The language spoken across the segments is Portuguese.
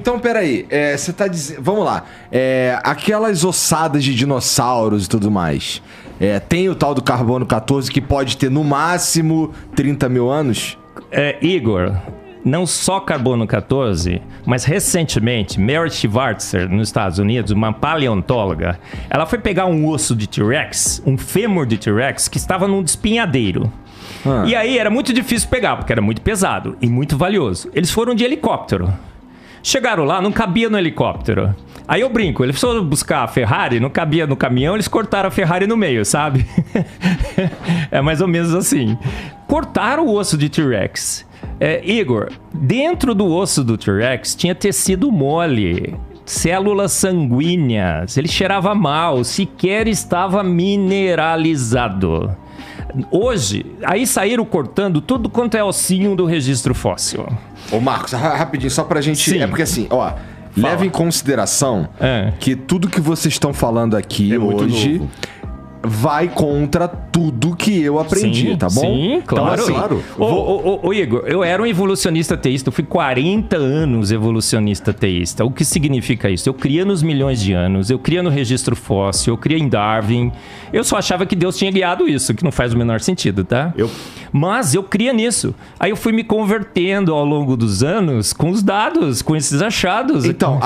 Então, peraí, você tá dizendo... Vamos lá. Aquelas ossadas de dinossauros e tudo mais, tem o tal do carbono 14 que pode ter no máximo 30 mil anos? Igor, não só carbono 14, mas recentemente, Mary Schwartzer, nos Estados Unidos, uma paleontóloga, ela foi pegar um osso de T-Rex, um fêmur de T-Rex, que estava num despenhadeiro. E aí era muito difícil pegar, porque era muito pesado e muito valioso. Eles foram de helicóptero. Chegaram lá, não cabia no helicóptero. Aí eu brinco, eles foram buscar a Ferrari, não cabia no caminhão, eles cortaram a Ferrari no meio, sabe? É mais ou menos assim. Cortaram o osso de T-Rex. Igor, dentro do osso do T-Rex tinha tecido mole, células sanguíneas, ele cheirava mal, sequer estava mineralizado. Hoje, aí saíram cortando tudo quanto é ossinho do registro fóssil. Ô Marcos, rapidinho, só pra gente... Sim. Porque assim, ó, leva em consideração que tudo que vocês estão falando aqui hoje vai contra tudo que eu aprendi, tá bom? Sim, claro. Então, assim, Ô, Igor, eu era um evolucionista teísta, eu fui 40 anos evolucionista teísta. O que significa isso? Eu cria nos milhões de anos, eu cria no registro fóssil, eu cria em Darwin. Eu só achava que Deus tinha guiado isso, que não faz o menor sentido, tá? Mas eu cria nisso. Aí eu fui me convertendo ao longo dos anos com os dados, com esses achados. Então,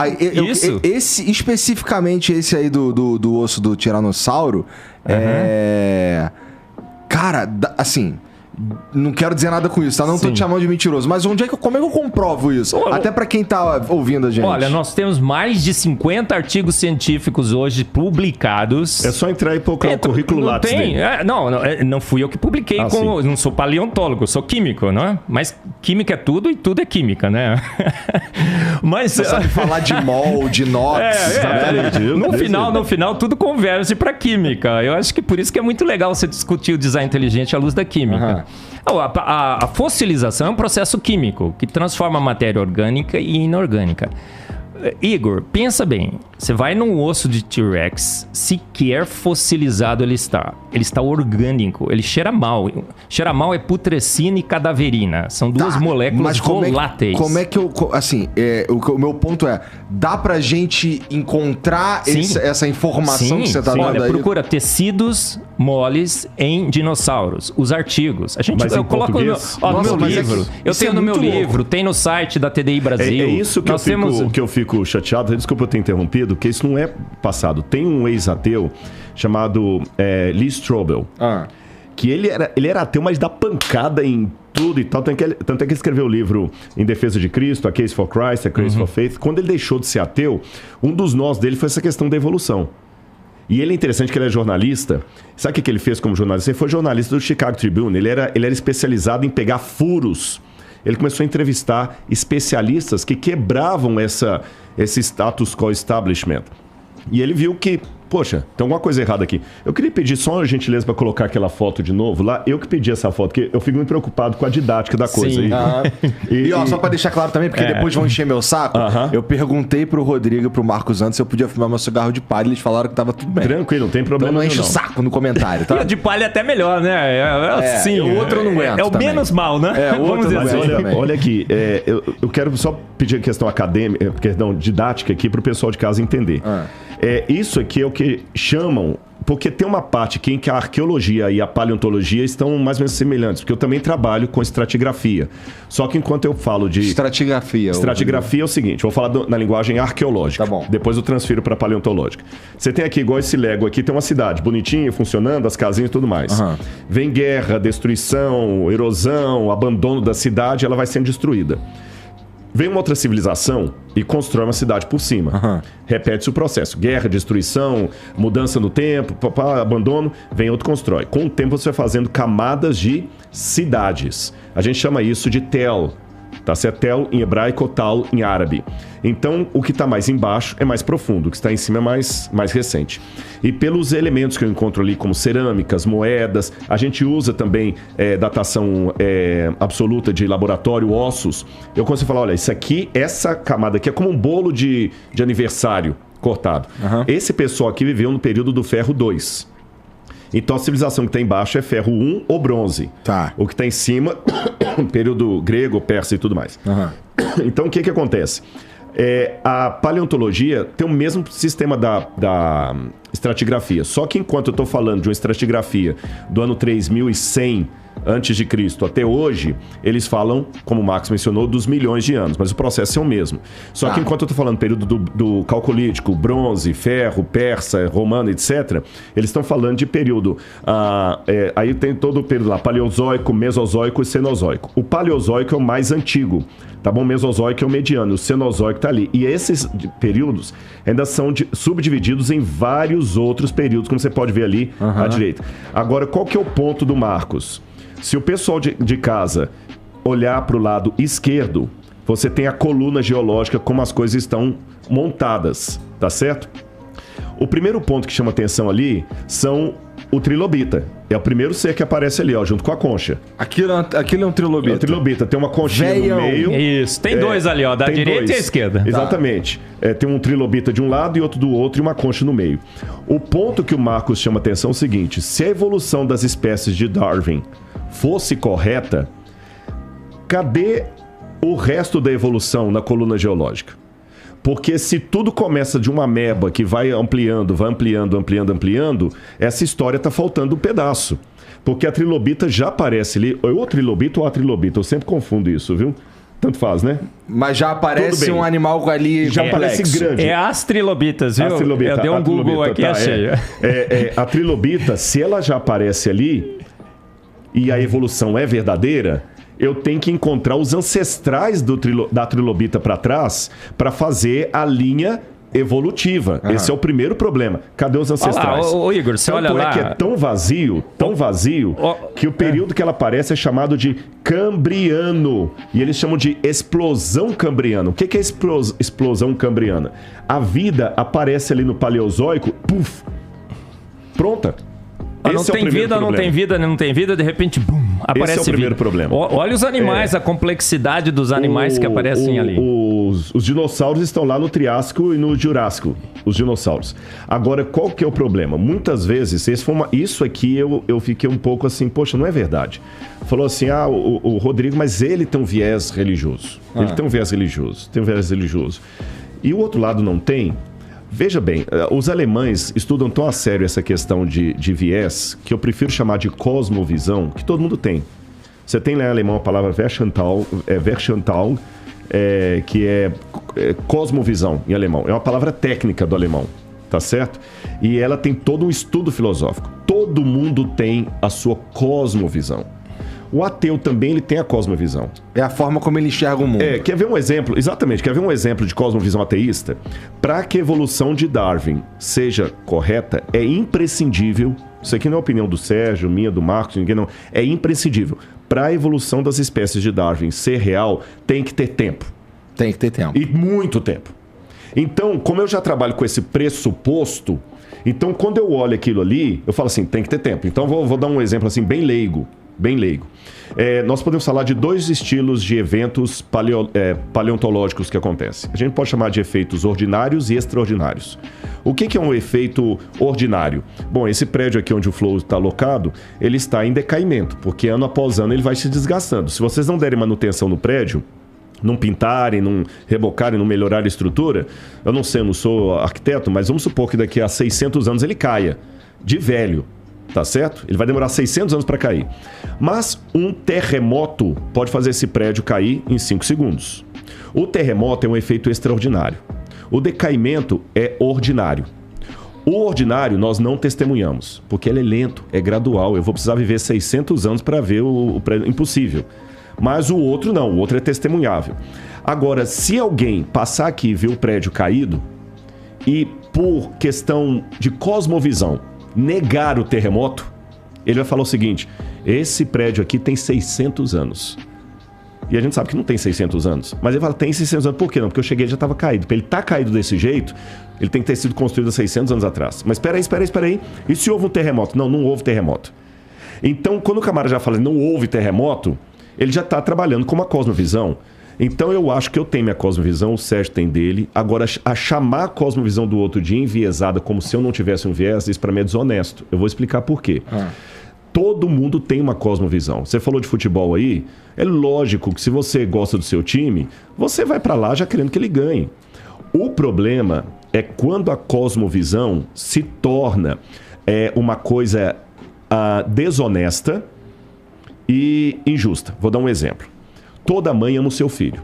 especificamente esse aí do osso do tiranossauro, cara, assim... Não quero dizer nada com isso, tá? Não tô te chamando de mentiroso. Mas como é que eu comprovo isso? Até pra quem tá ouvindo a gente. Olha, nós temos mais de 50 artigos científicos hoje publicados. É só entrar e colocar o currículo Lattes dele. Não fui eu que publiquei. Não sou paleontólogo, eu sou químico, não é? Mas química é tudo e tudo é química, né? Mas você sabe falar de mol, de inox. No final, tudo converge pra química. Eu acho que por isso que é muito legal você discutir o design inteligente à luz da química. A fossilização é um processo químico que transforma a matéria orgânica e inorgânica. Igor, pensa bem. Você vai num osso de T-Rex, sequer fossilizado ele está. Ele está orgânico, ele cheira mal. Cheira mal é putrescina e cadaverina. São duas moléculas voláteis. Como é que eu... Assim, o meu ponto é... Dá pra gente encontrar essa informação que você tá dando aí? Procura tecidos moles em dinossauros. Os artigos. Eu coloco no meu livro. Eu tenho no meu livro. Tem no site da TDI Brasil. É isso que eu fico chateado. Desculpa eu ter interrompido, porque isso não é passado. Tem um ex-ateu chamado Lee Strobel, que ele era ateu, mas dá pancada em tudo e tal. Tanto é que ele escreveu o livro Em Defesa de Cristo, A Case for Christ, A Case for Faith. Quando ele deixou de ser ateu, um dos nós dele foi essa questão da evolução. E ele é interessante que ele é jornalista. Sabe o que ele fez como jornalista? Ele foi jornalista do Chicago Tribune. Ele era especializado em pegar furos. Ele começou a entrevistar especialistas que quebravam esse status quo establishment. E ele viu que, poxa, tem alguma coisa errada aqui. Eu queria pedir só uma gentileza para colocar aquela foto de novo lá. Eu que pedi essa foto, porque eu fico muito preocupado com a didática da coisa. Só para deixar claro também, porque depois vão encher meu saco, eu perguntei pro Rodrigo e pro Marcos antes se eu podia fumar meu cigarro de palha e eles falaram que tava tudo bem. Tranquilo, não tem problema então não enche o saco no comentário, tá? E de palha é até melhor, né? Sim, o outro eu não aguento. É o também. Menos mal, né? O outro Vamos dizer assim. Olha aqui, eu quero só pedir a questão acadêmica, didática aqui pro pessoal de casa entender. Isso aqui é o que chamam... Porque tem uma parte aqui em que a arqueologia e a paleontologia estão mais ou menos semelhantes, porque eu também trabalho com estratigrafia. Só que enquanto eu falo de... Estratigrafia é o seguinte, vou falar na linguagem arqueológica. Tá bom. Depois eu transfiro para paleontológica. Você tem aqui, igual esse Lego aqui, tem uma cidade bonitinha, funcionando, as casinhas e tudo mais. Vem guerra, destruição, erosão, abandono da cidade, ela vai sendo destruída. Vem uma outra civilização e constrói uma cidade por cima. Repete-se o processo. Guerra, destruição, mudança no tempo, abandono, vem outro constrói. Com o tempo você vai fazendo camadas de cidades. A gente chama isso de tel. Tá certo? Tel em hebraico, tal em árabe. Então, o que está mais embaixo é mais profundo, o que está em cima é mais recente. E pelos elementos que eu encontro ali, como cerâmicas, moedas, a gente usa também datação absoluta de laboratório, ossos. Eu consigo falar, olha, essa camada aqui é como um bolo de aniversário cortado. Esse pessoal aqui viveu no período do ferro 2. Então a civilização que está embaixo é ferro 1 ou bronze. O que está em cima, período grego, persa e tudo mais. Então o que acontece? A paleontologia tem o mesmo sistema da estratigrafia. Só que enquanto eu estou falando de uma estratigrafia do ano 3100 antes de Cristo até hoje, eles falam, como o Marcos mencionou, dos milhões de anos, mas o processo é o mesmo. Só que enquanto eu estou falando do período do calcolítico, bronze, ferro, persa, romano, etc., eles estão falando de período... aí tem todo o período lá, paleozoico, mesozoico e cenozoico. O paleozoico é o mais antigo, tá bom? O mesozoico é o mediano, o cenozoico tá ali. E esses períodos ainda são subdivididos em vários outros períodos, como você pode ver ali à direita. Agora, qual que é o ponto do Marcos? Se o pessoal de casa olhar para o lado esquerdo, você tem a coluna geológica, como as coisas estão montadas, tá certo? O primeiro ponto que chama atenção ali são o trilobita. É o primeiro ser que aparece ali, ó, junto com a concha. Aquilo é um trilobita. É o trilobita, tem uma conchinha no meio. Isso, tem dois ali, ó, da direita e a esquerda. Exatamente. Tem um trilobita de um lado e outro do outro e uma concha no meio. O ponto que o Marcos chama atenção é o seguinte: se a evolução das espécies de Darwin fosse correta, cadê o resto da evolução na coluna geológica? Porque se tudo começa de uma ameba que vai ampliando, essa história está faltando um pedaço. Porque a trilobita já aparece ali, ou o trilobita ou a trilobita, eu sempre confundo isso, viu? Tanto faz, né? Mas já aparece um animal ali já aparece grande. É as trilobitas, viu? Eu dei um Google aqui e achei. A trilobita, se ela já aparece ali e a evolução é verdadeira, eu tenho que encontrar os ancestrais da trilobita para trás para fazer a linha evolutiva. Esse é o primeiro problema. Cadê os ancestrais? Ô Igor, você olha lá... que é tão vazio, que o período que ela aparece é chamado de Cambriano. E eles chamam de explosão cambriana. O que é explosão cambriana? A vida aparece ali no Paleozoico, puf, pronta. Não tem vida, de repente, bum, aparece vida. Esse é o primeiro problema. Olha os animais, a complexidade dos animais que aparecem ali. Os dinossauros estão lá no Triássico e no Jurássico, os dinossauros. Agora, qual que é o problema? Muitas vezes, isso aqui eu fiquei um pouco assim, poxa, não é verdade. Falou assim, o Rodrigo, mas ele tem um viés religioso. Ele tem um viés religioso. E o outro lado não tem? Veja bem, os alemães estudam tão a sério essa questão de viés, que eu prefiro chamar de cosmovisão, que todo mundo tem. Você tem lá em alemão a palavra Verschantal, que é cosmovisão em alemão. É uma palavra técnica do alemão, tá certo? E ela tem todo um estudo filosófico. Todo mundo tem a sua cosmovisão. O ateu também ele tem a cosmovisão. É a forma como ele enxerga o mundo. Quer ver um exemplo? Exatamente, quer ver um exemplo de cosmovisão ateísta? Para que a evolução de Darwin seja correta, é imprescindível, isso aqui não é a opinião do Sérgio, minha, do Marcos, ninguém não, é imprescindível. Para a evolução das espécies de Darwin ser real, tem que ter tempo. Tem que ter tempo. E muito tempo. Então, como eu já trabalho com esse pressuposto, então quando eu olho aquilo ali, eu falo assim, tem que ter tempo. Então vou dar um exemplo assim, bem leigo. Nós podemos falar de dois estilos de eventos paleontológicos que acontecem. A gente pode chamar de efeitos ordinários e extraordinários. O que é um efeito ordinário? Bom, esse prédio aqui onde o Flow está alocado, ele está em decaimento, porque ano após ano ele vai se desgastando. Se vocês não derem manutenção no prédio, não pintarem, não rebocarem, não melhorarem a estrutura, eu não sei, eu não sou arquiteto, mas vamos supor que daqui a 600 anos ele caia, de velho. Tá certo? Ele vai demorar 600 anos para cair. Mas um terremoto pode fazer esse prédio cair em 5 segundos. O terremoto é um efeito extraordinário. O decaimento é ordinário. O ordinário nós não testemunhamos, porque ele é lento, é gradual. Eu vou precisar viver 600 anos para ver o prédio. Impossível. Mas o outro não, o outro é testemunhável. Agora, se alguém passar aqui e ver o prédio caído, e por questão de cosmovisão, negar o terremoto, ele vai falar o seguinte: esse prédio aqui tem 600 anos. E a gente sabe que não tem 600 anos. Mas ele fala, tem 600 anos. Por quê? Não, porque eu cheguei e já estava caído. Para ele estar caído desse jeito, ele tem que ter sido construído há 600 anos atrás. Mas espera aí. E se houve um terremoto? Não houve terremoto. Então, quando o camarada já fala não houve terremoto, ele já está trabalhando com uma cosmovisão. Então eu acho que eu tenho minha cosmovisão, o Sérgio tem dele. Agora, a chamar a cosmovisão do outro de enviesada como se eu não tivesse um viés, isso para mim é desonesto. Eu vou explicar por quê. Todo mundo tem uma cosmovisão. Você falou de futebol aí, é lógico que se você gosta do seu time, você vai para lá já querendo que ele ganhe. O problema é quando a cosmovisão se torna uma coisa desonesta e injusta. Vou dar um exemplo. Toda mãe ama o seu filho.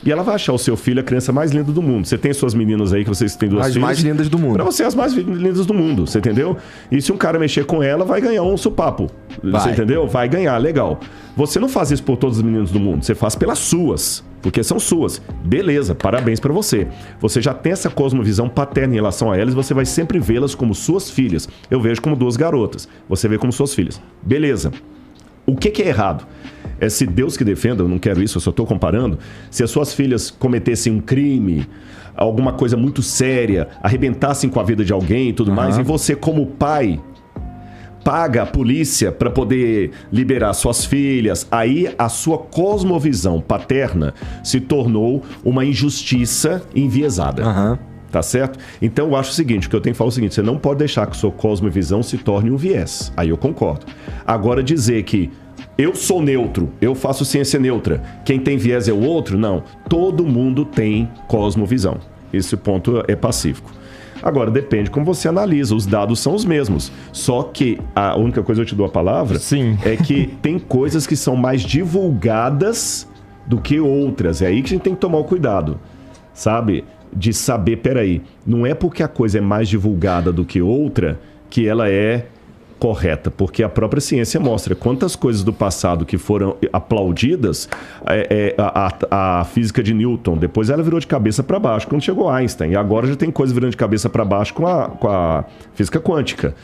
E ela vai achar o seu filho a criança mais linda do mundo. Você tem suas meninas aí, que vocês têm duas filhas. As mais lindas do mundo. Pra você, as mais lindas do mundo, você entendeu? E se um cara mexer com ela, vai ganhar um sopapo. Você entendeu? Vai ganhar, legal. Você não faz isso por todos os meninos do mundo. Você faz pelas suas, porque são suas. Beleza, parabéns pra você. Você já tem essa cosmovisão paterna em relação a elas, você vai sempre vê-las como suas filhas. Eu vejo como duas garotas. Você vê como suas filhas. Beleza. O que é errado? É se Deus que defenda, eu não quero isso, eu só estou comparando, se as suas filhas cometessem um crime, alguma coisa muito séria, arrebentassem com a vida de alguém e tudo mais, e você como pai paga a polícia para poder liberar suas filhas, aí a sua cosmovisão paterna se tornou uma injustiça enviesada. Tá certo? Então eu acho o seguinte, o que eu tenho que falar é o seguinte, você não pode deixar que sua cosmovisão se torne um viés. Aí eu concordo. Agora dizer que eu sou neutro, eu faço ciência neutra, quem tem viés é o outro, não. Todo mundo tem cosmovisão. Esse ponto é pacífico. Agora, depende como você analisa, os dados são os mesmos. Só que a única coisa que eu te dou a palavra é que tem coisas que são mais divulgadas do que outras. É aí que a gente tem que tomar o cuidado, sabe? De saber, peraí, não é porque a coisa é mais divulgada do que outra que ela é correta, porque a própria ciência mostra quantas coisas do passado que foram aplaudidas, a física de Newton, depois ela virou de cabeça para baixo quando chegou Einstein, e agora já tem coisa virando de cabeça para baixo com a física quântica.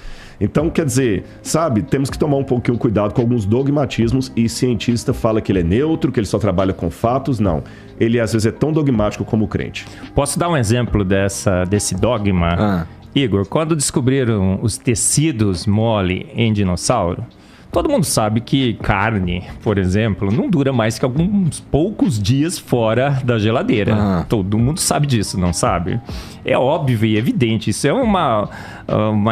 Então, quer dizer, sabe, temos que tomar um pouquinho cuidado com alguns dogmatismos, e cientista fala que ele é neutro, que ele só trabalha com fatos. Não, ele às vezes é tão dogmático como o crente. Posso dar um exemplo desse dogma? Igor, quando descobriram os tecidos mole em dinossauro, todo mundo sabe que carne, por exemplo, não dura mais que alguns poucos dias fora da geladeira. Todo mundo sabe disso, não sabe? É óbvio e evidente. Isso é uma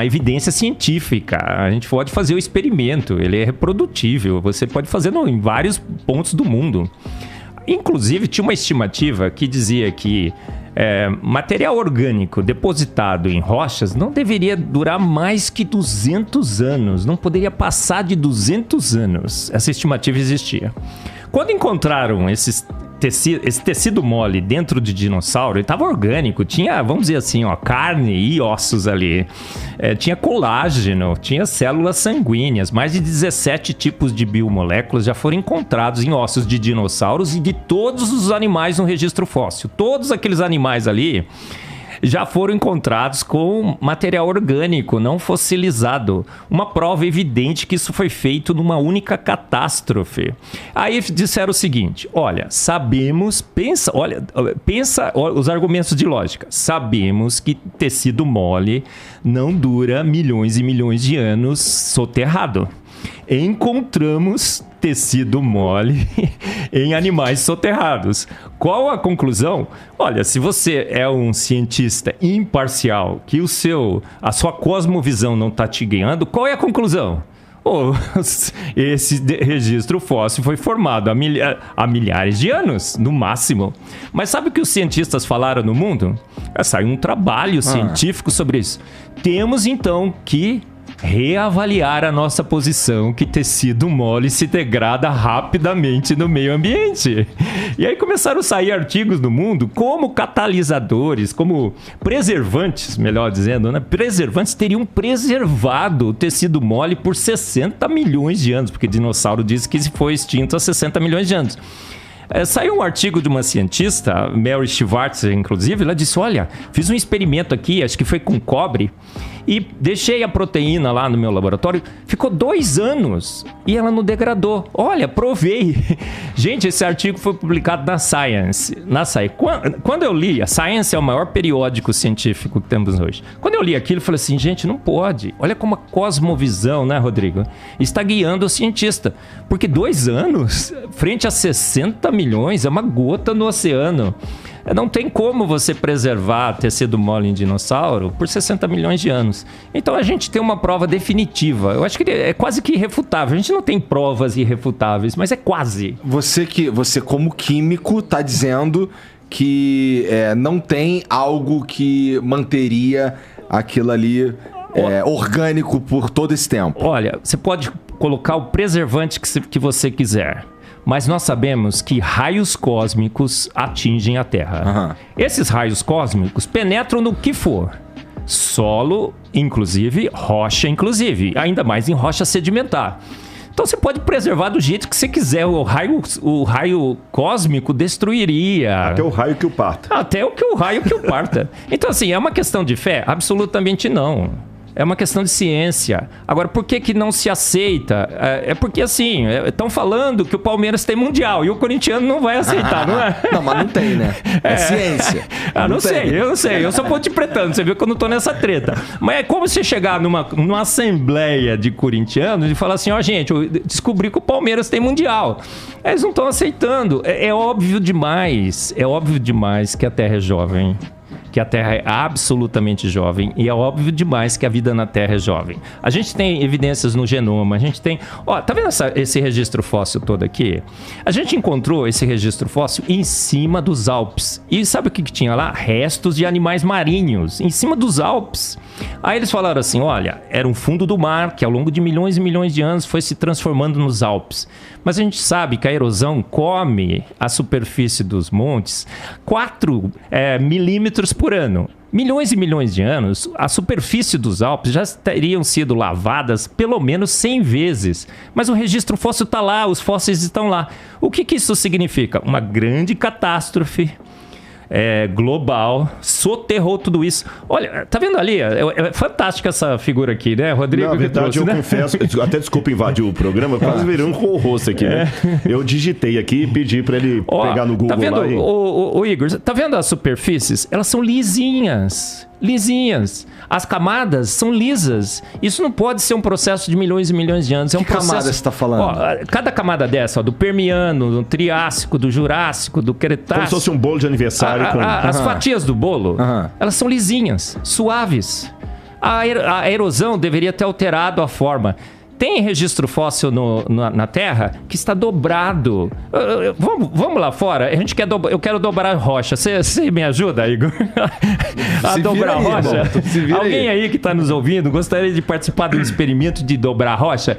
evidência científica. A gente pode fazer o experimento, ele é reprodutível. Você pode fazer em vários pontos do mundo. Inclusive, tinha uma estimativa que dizia que material orgânico depositado em rochas não deveria durar mais que 200 anos. Não poderia passar de 200 anos. Essa estimativa existia. Quando encontraram esse tecido mole dentro de dinossauro, ele estava orgânico, tinha, vamos dizer assim, carne e ossos ali, tinha colágeno, tinha células sanguíneas, mais de 17 tipos de biomoléculas já foram encontrados em ossos de dinossauros e de todos os animais no registro fóssil. Todos aqueles animais ali já foram encontrados com material orgânico, não fossilizado. Uma prova evidente que isso foi feito numa única catástrofe. Aí disseram o seguinte, olha, sabemos, pensa os argumentos de lógica. Sabemos que tecido mole não dura milhões e milhões de anos soterrado. Encontramos tecido mole em animais soterrados. Qual a conclusão? Olha, se você é um cientista imparcial, que a sua cosmovisão não está te guiando, qual é a conclusão? Esse registro fóssil foi formado há milhares de anos, no máximo. Mas sabe o que os cientistas falaram no mundo? Saiu um trabalho científico sobre isso. Temos, então, que reavaliar a nossa posição que tecido mole se degrada rapidamente no meio ambiente. E aí começaram a sair artigos no mundo como catalisadores, como preservantes, melhor dizendo, né? Preservantes teriam preservado o tecido mole por 60 milhões de anos, porque dinossauro diz que foi extinto há 60 milhões de anos. Saiu um artigo de uma cientista, Mary Schwartz, inclusive, ela disse, olha, fiz um experimento aqui, acho que foi com cobre, e deixei a proteína lá no meu laboratório, ficou 2 anos e ela não degradou. Olha, provei. Gente, esse artigo foi publicado na Science. Quando eu li, a Science é o maior periódico científico que temos hoje. Quando eu li aquilo, eu falei assim, gente, não pode. Olha como a cosmovisão, né, Rodrigo, está guiando o cientista. Porque 2 anos, frente a 60 milhões, é uma gota no oceano. Não tem como você preservar tecido mole em dinossauro por 60 milhões de anos. Então a gente tem uma prova definitiva. Eu acho que é quase que irrefutável. A gente não tem provas irrefutáveis, mas é quase. Você como químico, tá dizendo que não tem algo que manteria aquilo ali orgânico por todo esse tempo? Olha, você pode colocar o preservante que você quiser, mas nós sabemos que raios cósmicos atingem a Terra. Esses raios cósmicos penetram no que for. Solo, inclusive, rocha, inclusive, ainda mais em rocha sedimentar. Então você pode preservar do jeito que você quiser. O raio cósmico destruiria. Até o raio que o parta. Até o raio que o parta. Então, assim, é uma questão de fé? Absolutamente não. É uma questão de ciência. Agora, por que não se aceita? É porque, assim, estão falando que o Palmeiras tem Mundial e o corintiano não vai aceitar, não é? Não, mas não tem, né? É ciência. Eu não sei. Eu sou ponte pretano. Você viu que eu não tô nessa treta. Mas é como você chegar numa assembleia de corintianos e falar assim, gente, eu descobri que o Palmeiras tem Mundial. Eles não estão aceitando. É óbvio demais. É óbvio demais que a Terra é jovem. Que a Terra é absolutamente jovem e é óbvio demais que a vida na Terra é jovem. A gente tem evidências no genoma, a gente tem... tá vendo esse registro fóssil todo aqui? A gente encontrou esse registro fóssil em cima dos Alpes. E sabe o que tinha lá? Restos de animais marinhos, em cima dos Alpes. Aí eles falaram assim, olha, era um fundo do mar que ao longo de milhões e milhões de anos foi se transformando nos Alpes. Mas a gente sabe que a erosão come a superfície dos montes 4 milímetros por ano. Milhões e milhões de anos, a superfície dos Alpes já teriam sido lavadas pelo menos 100 vezes. Mas o registro fóssil está lá, os fósseis estão lá. O que isso significa? Uma grande catástrofe global, soterrou tudo isso. Olha, tá vendo ali? É fantástica essa figura aqui, né, Rodrigo? Na verdade, trouxe, eu confesso, até desculpa invadir o programa, eu quase virei um co-host aqui, né? Eu digitei aqui e pedi pra ele pegar no Google. Tá vendo, lá o Igor, tá vendo as superfícies? Elas são lisinhas. As camadas são lisas. Isso não pode ser um processo de milhões e milhões de anos. É um processo... camada você está falando? Cada camada dessa, do Permiano, do Triássico, do Jurássico, do Cretácico. Como se fosse um bolo de aniversário. As fatias do bolo, elas são lisinhas, suaves. A erosão deveria ter alterado a forma. Tem registro fóssil na Terra que está dobrado. Vamos lá fora. Eu quero dobrar a rocha. Você me ajuda, Igor? A dobrar a rocha? Alguém aí que está nos ouvindo gostaria de participar do experimento de dobrar a rocha?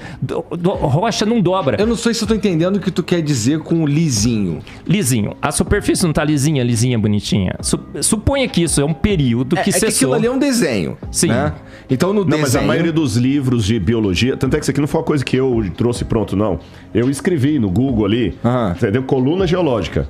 Rocha não dobra. Eu não sei se eu estou entendendo o que tu quer dizer com lisinho. Lisinho. A superfície não está lisinha, bonitinha. Suponha que isso é um período que cessou. É que aquilo ali é um desenho. Sim. Né? Então no desenho... Mas a maioria dos livros de biologia... Tanto é que isso aqui não foi uma coisa que eu trouxe pronto, não. Eu escrevi no Google ali, entendeu? Coluna geológica.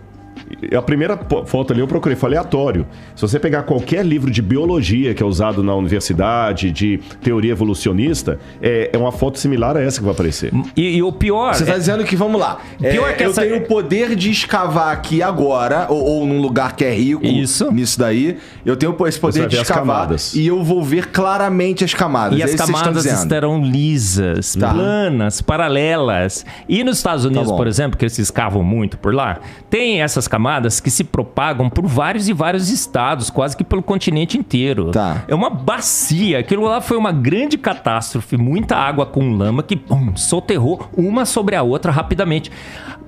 A primeira foto ali eu procurei, foi aleatório. Se você pegar qualquer livro de biologia que é usado na universidade, de teoria evolucionista, é uma foto similar a essa que vai aparecer. E o pior... Você está dizendo que, vamos lá, pior que eu tenho o poder de escavar aqui agora, ou num lugar que é rico, nisso daí, eu tenho esse poder de escavar e eu vou ver claramente as camadas. E as camadas estarão lisas, planas, paralelas. E nos Estados Unidos, por exemplo, que eles escavam muito por lá, tem essas camadas que se propagam por vários e vários estados, quase que pelo continente inteiro. É uma bacia. Aquilo lá foi uma grande catástrofe, muita água com lama que soterrou uma sobre a outra rapidamente.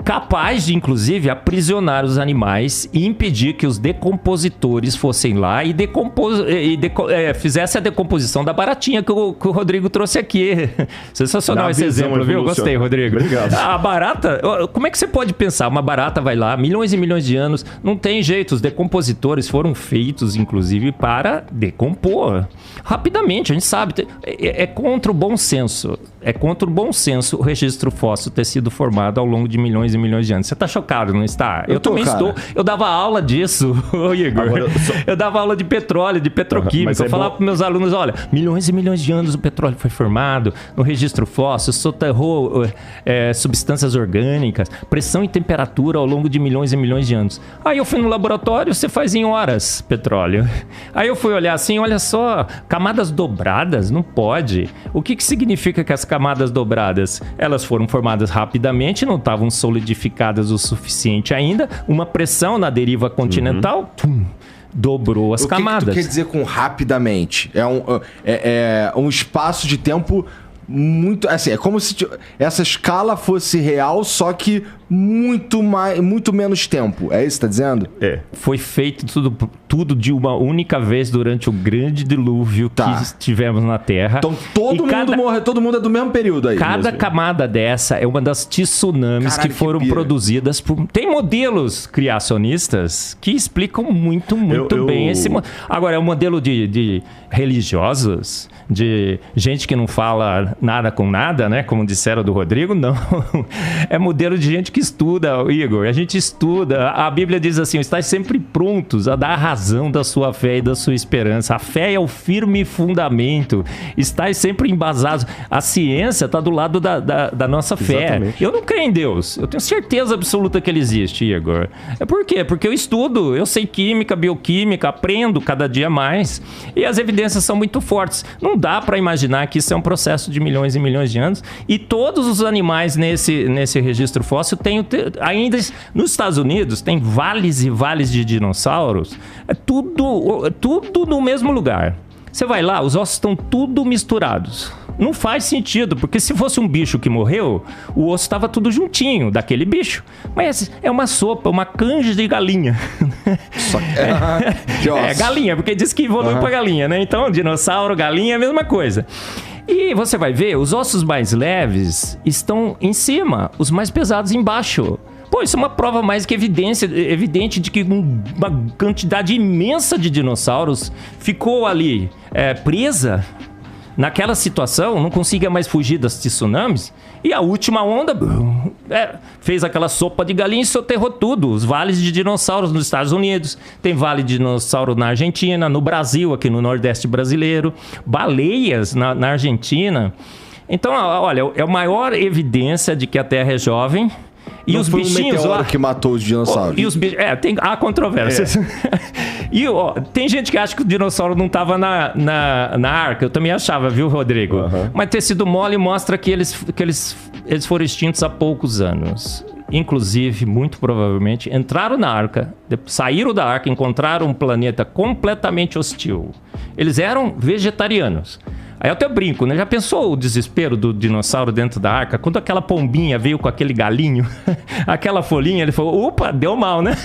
Capaz de, inclusive, aprisionar os animais e impedir que os decompositores fossem lá e fizesse a decomposição da baratinha que o Rodrigo trouxe aqui. Sensacional esse exemplo, viu? Gostei, Rodrigo. Obrigado. A barata, como é que você pode pensar? Uma barata vai lá, milhões e milhões de anos, não tem jeito. Os decompositores foram feitos, inclusive, para decompor rapidamente. A gente sabe, é contra o bom senso. É contra o bom senso o registro fóssil ter sido formado ao longo de milhões e milhões de anos. Você tá chocado, não está? Eu também estou. Eu dava aula disso, Igor. Eu dava aula de petróleo, de petroquímica. Eu falava para meus alunos, olha, milhões e milhões de anos o petróleo foi formado no registro fóssil, soterrou substâncias orgânicas, pressão e temperatura ao longo de milhões e milhões de anos. Aí eu fui no laboratório, você faz em horas petróleo. Aí eu fui olhar assim, olha só, camadas dobradas, não pode. O que significa que as camadas dobradas? Elas foram formadas rapidamente, não estavam solidificadas o suficiente ainda, uma pressão na deriva continental, dobrou as camadas. O que tu quer dizer com rapidamente? É um espaço de tempo muito... Assim, é como se essa escala fosse real, só que muito menos tempo. É isso que tá dizendo? Foi feito tudo de uma única vez durante o grande dilúvio que tivemos na Terra. Então todo mundo morre, todo mundo é do mesmo período aí. Cada camada dessa é uma das tsunamis que foram produzidas por... Tem modelos criacionistas que explicam muito bem esse... Agora, é um modelo de religiosos, de gente que não fala nada com nada, né? Como disseram do Rodrigo, não. É modelo de gente que estuda, Igor. A gente estuda. A Bíblia diz assim, estáis sempre prontos a dar a razão da sua fé e da sua esperança. A fé é o firme fundamento. Estáis sempre embasados. A ciência está do lado da nossa fé. Exatamente. Eu não creio em Deus. Eu tenho certeza absoluta que ele existe, Igor. Por quê? Porque eu estudo. Eu sei química, bioquímica, aprendo cada dia mais. E as evidências são muito fortes. Não dá para imaginar que isso é um processo de milhões e milhões de anos. E todos os animais nesse registro fóssil ainda nos Estados Unidos tem vales e vales de dinossauros. É tudo no mesmo lugar. Você vai lá, os ossos estão tudo misturados. Não faz sentido, porque se fosse um bicho que morreu, o osso estava tudo juntinho daquele bicho. Mas é uma sopa, uma canja de galinha. Galinha, porque diz que evolui para galinha, né? Então, dinossauro, galinha é a mesma coisa. E você vai ver, os ossos mais leves estão em cima, os mais pesados embaixo. Pô, isso é uma prova mais que evidente de que uma quantidade imensa de dinossauros ficou ali presa naquela situação, não conseguia mais fugir das tsunamis. E a última onda fez aquela sopa de galinha e soterrou tudo. Os vales de dinossauros nos Estados Unidos, tem vale de dinossauro na Argentina, no Brasil, aqui no Nordeste brasileiro, baleias na Argentina. Então, olha, é a maior evidência de que a Terra é jovem. E não os foi bichinhos lá que matou os dinossauros. E os há controvérsias. E tem gente que acha que o dinossauro não estava na arca. Eu também achava, viu, Rodrigo? Mas tecido mole mostra que eles foram extintos há poucos anos. Inclusive, muito provavelmente, entraram na arca, saíram da arca, encontraram um planeta completamente hostil. Eles eram vegetarianos. Aí eu até brinco, né? Já pensou o desespero do dinossauro dentro da arca? Quando aquela pombinha veio com aquele galinho, aquela folhinha, ele falou, opa, deu mal, né?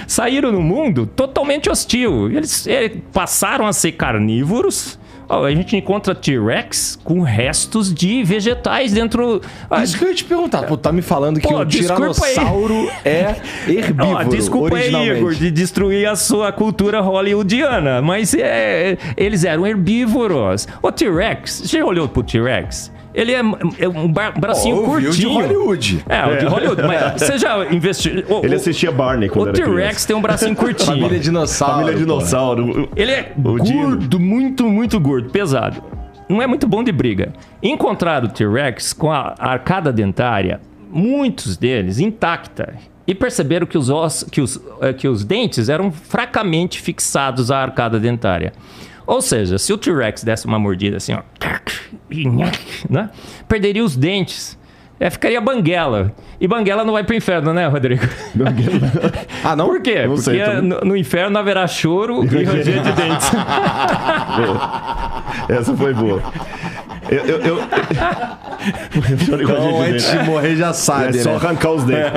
Saíram no mundo totalmente hostil. Eles passaram a ser carnívoros. A gente encontra T-Rex com restos de vegetais dentro... Isso que eu ia te perguntar. Pô, tá me falando que o tiranossauro é herbívoro, desculpa aí, Igor, de destruir a sua cultura hollywoodiana. Mas eles eram herbívoros. O T-Rex, você já olhou pro T-Rex? Ele é um bracinho curtinho. O de Hollywood. O de Hollywood. Mas você já investiu... Ele assistia Barney quando era criança. O T-Rex tem um bracinho curtinho. Família dinossauro. Ele é gordo, muito, muito gordo, pesado. Não é muito bom de briga. Encontraram o T-Rex com a arcada dentária, muitos deles intacta. E perceberam que os dentes eram fracamente fixados à arcada dentária. Ou seja, se o T-Rex desse uma mordida assim, ó, né? Perderia os dentes. Ficaria banguela. E banguela não vai pro inferno, né, Rodrigo? Ah, não? Por quê? Porque no inferno haverá choro e ranger de dentes. Essa foi boa. Então, antes de morrer já sabe, né? É só arrancar os dentes.